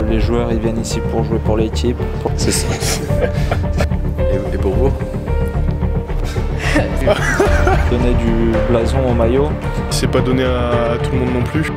Les joueurs ils viennent ici pour jouer pour l'équipe. C'est ça. Et pour vous? Donner du blason au maillot. C'est pas donné à tout le monde non plus.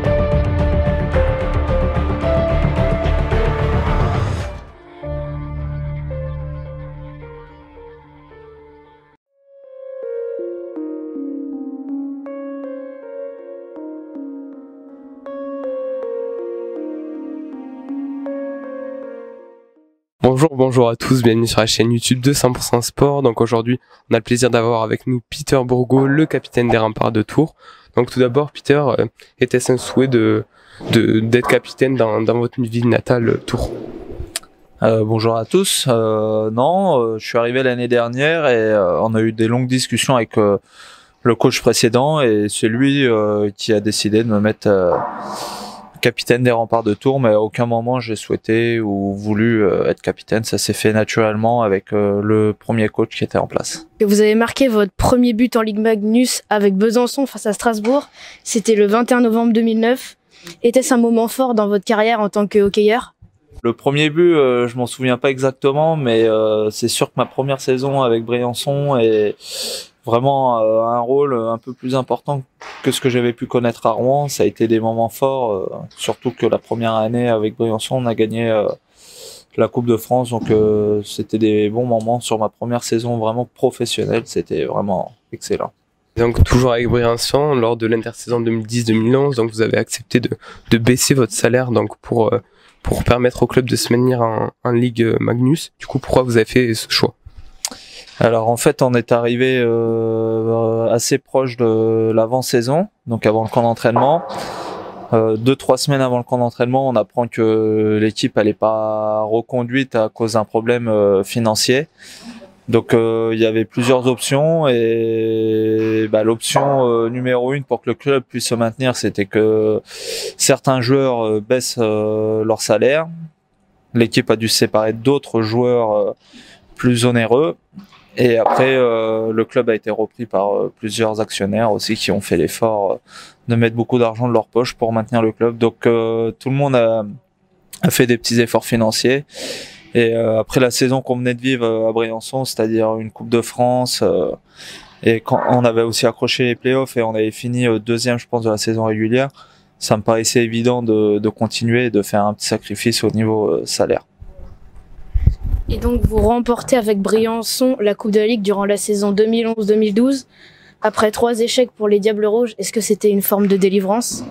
Bonjour à tous, bienvenue sur la chaîne YouTube de 100% Sport. Donc aujourd'hui, on a le plaisir d'avoir avec nous Peter Bourgault, le capitaine des Remparts de Tours. Donc tout d'abord, Peter, était-ce un souhait d'être capitaine dans votre ville natale, Tours? Bonjour à tous. Non, je suis arrivé l'année dernière et on a eu des longues discussions avec le coach précédent et c'est lui qui a décidé de me mettre capitaine des Remparts de Tours, mais à aucun moment j'ai souhaité ou voulu être capitaine. Ça s'est fait naturellement avec le premier coach qui était en place. Vous avez marqué votre premier but en Ligue Magnus avec Besançon face à Strasbourg. C'était le 21 novembre 2009. Était-ce un moment fort dans votre carrière en tant que hockeyeur? Le premier but, je m'en souviens pas exactement, mais c'est sûr que ma première saison avec Briançon est vraiment un rôle un peu plus important que ce que j'avais pu connaître à Rouen. Ça a été des moments forts, surtout que la première année avec Briançon, on a gagné la Coupe de France, donc c'était des bons moments sur ma première saison vraiment professionnelle. C'était vraiment excellent. Donc toujours avec Briançon, lors de l'intersaison 2010-2011, donc vous avez accepté de baisser votre salaire donc pour permettre au club de se maintenir en Ligue Magnus. Du coup, pourquoi vous avez fait ce choix? Alors en fait, on est arrivé assez proche de l'avant-saison, donc avant le camp d'entraînement. 2-3 semaines avant le camp d'entraînement, on apprend que l'équipe elle est pas reconduite à cause d'un problème financier. Donc il y avait plusieurs options et l'option numéro 1 pour que le club puisse se maintenir, c'était que certains joueurs baissent leur salaire. L'équipe a dû se séparer d'autres joueurs plus onéreux. Et après, le club a été repris par plusieurs actionnaires aussi qui ont fait l'effort de mettre beaucoup d'argent de leur poche pour maintenir le club. Donc tout le monde a fait des petits efforts financiers. Et après la saison qu'on venait de vivre à Briançon, c'est-à-dire une Coupe de France, et quand on avait aussi accroché les playoffs et on avait fini deuxième, je pense, de la saison régulière, ça me paraissait évident de continuer et de faire un petit sacrifice au niveau salaire. Et donc vous remportez avec Briançon la Coupe de la Ligue durant la saison 2011-2012. Après 3 échecs pour les Diables Rouges, est-ce que c'était une forme de délivrance?